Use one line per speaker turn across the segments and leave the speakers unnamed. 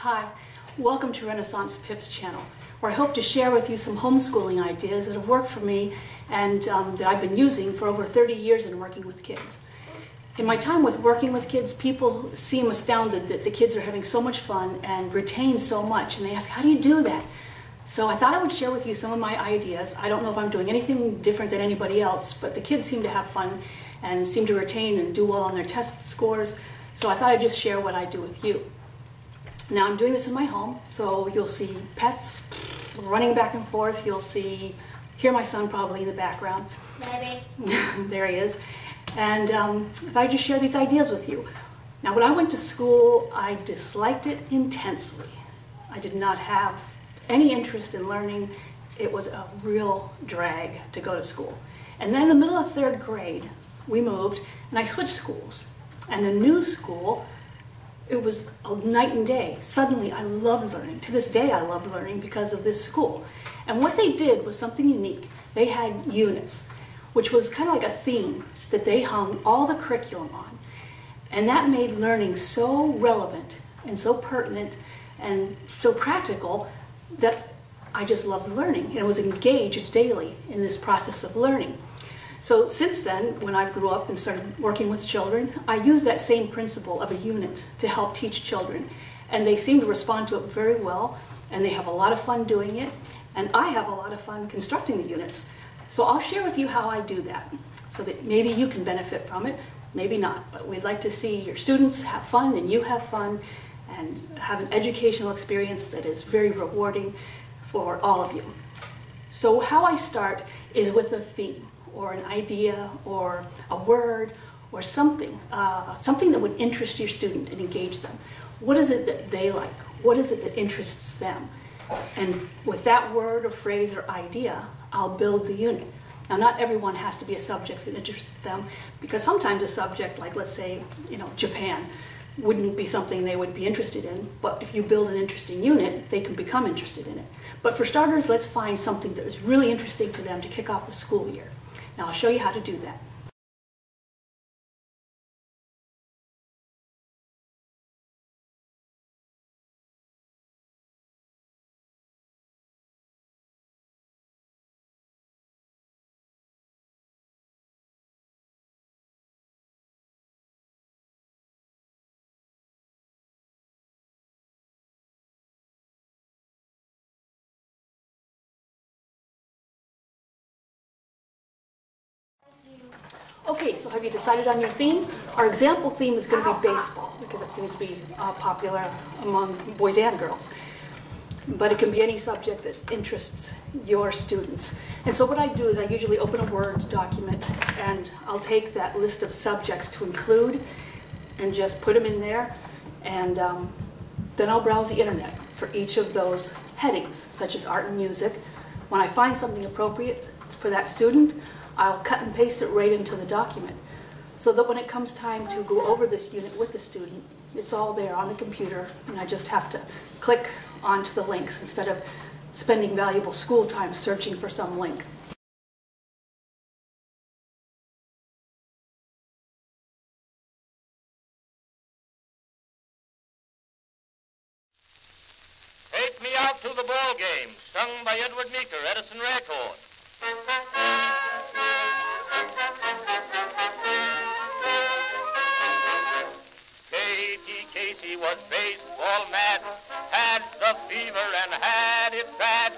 Hi, welcome to Renaissance Pips channel, where I hope to share with you some homeschooling ideas that have worked for me and that I've been using for over 30 years in working with kids. In my time with working with kids, people seem astounded that the kids are having so much fun and retain so much, and they ask, how do you do that? So I thought I would share with you some of my ideas. I don't know if I'm doing anything different than anybody else, but the kids seem to have fun and seem to retain and do well on their test scores, so I thought I'd just share what I do with you. Now I'm doing this in my home, so you'll see pets running back and forth. You'll hear my son probably in the background.
Maybe.
There he is. And if I just share these ideas with you. Now when I went to school, I disliked it intensely. I did not have any interest in learning. It was a real drag to go to school. And then in the middle of 3rd grade, we moved and I switched schools. And the new school, it was a night and day. Suddenly I loved learning. To this day I love learning because of this school. And what they did was something unique. They had units, which was kind of like a theme that they hung all the curriculum on. And that made learning so relevant and so pertinent and so practical that I just loved learning and was engaged daily in this process of learning. So since then, when I grew up and started working with children, I use that same principle of a unit to help teach children. And they seem to respond to it very well, and they have a lot of fun doing it, and I have a lot of fun constructing the units. So I'll share with you how I do that, so that maybe you can benefit from it, maybe not. But we'd like to see your students have fun and you have fun and have an educational experience that is very rewarding for all of you. So how I start is with a theme, or an idea, or a word, or something, something that would interest your student and engage them. What is it that they like? What is it that interests them? And with that word or phrase or idea, I'll build the unit. Now, not everyone has to be a subject that interests them, because sometimes a subject like, let's say, Japan, wouldn't be something they would be interested in, but if you build an interesting unit, they can become interested in it. But for starters, let's find something that is really interesting to them to kick off the school year. Now I'll show you how to do that. Okay, so have you decided on your theme? Our example theme is going to be baseball, because it seems to be popular among boys and girls. But it can be any subject that interests your students. And so what I do is I usually open a Word document, and I'll take that list of subjects to include and just put them in there, and then I'll browse the internet for each of those headings, such as art and music. When I find something appropriate for that student, I'll cut and paste it right into the document, so that when it comes time to go over this unit with the student, it's all there on the computer, and I just have to click onto the links instead of spending valuable school time searching for some link.
Take Me Out to the Ball Game, sung by Edward Meeker, Edison Record. Casey was baseball mad, had the fever and had it bad,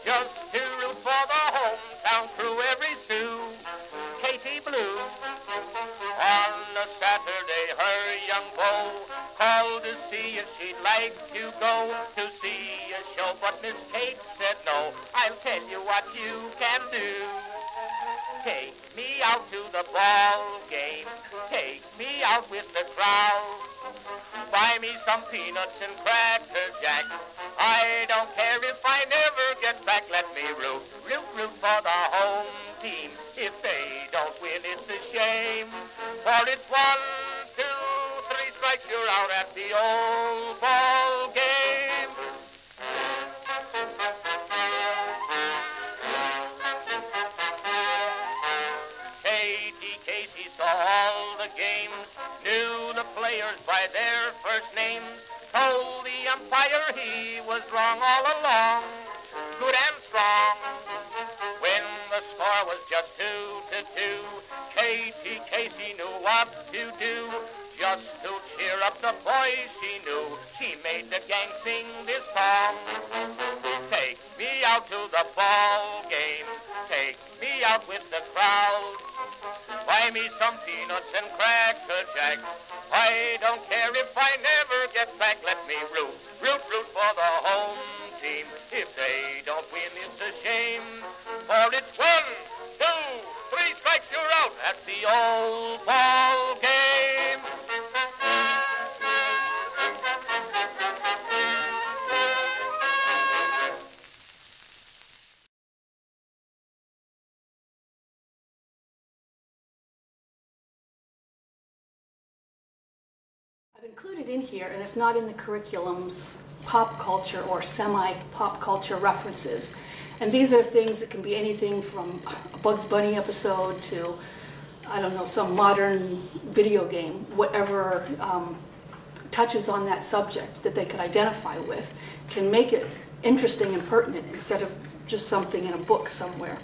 just to root for the hometown crew every Sue. Casey Blue. On a Saturday, her young beau called to see if she'd like to go to see a show, but Miss Kate said no. I'll tell you what you can do. Take me out to the ball game. Take me out with the crowd. Buy me some peanuts and Cracker Jack. I don't care if I never get back. Let me root for the home team. If they don't win, it's a shame. For it's 1, 2, 3 strikes, you're out at the old ball game. Casey saw all the games, knew the players by their first names, told the umpire for he was wrong all along, good and strong. When the score was just 2-2, Casey knew what to do. Just to cheer up the boys she knew, she made the gang sing this song. Take me out to the ball game, take me out with the crowd. Buy me some peanuts and Cracker Jack. I don't care if I never get back. Let me root for the home team. If they don't win, it's a shame. For it's 1, 2, 3 strikes, you're out. That's the old ball game.
I've included in here, and it's not in the curriculum's pop culture or semi-pop culture references. And these are things that can be anything from a Bugs Bunny episode to, I don't know, some modern video game, whatever touches on that subject that they could identify with, can make it interesting and pertinent instead of just something in a book somewhere.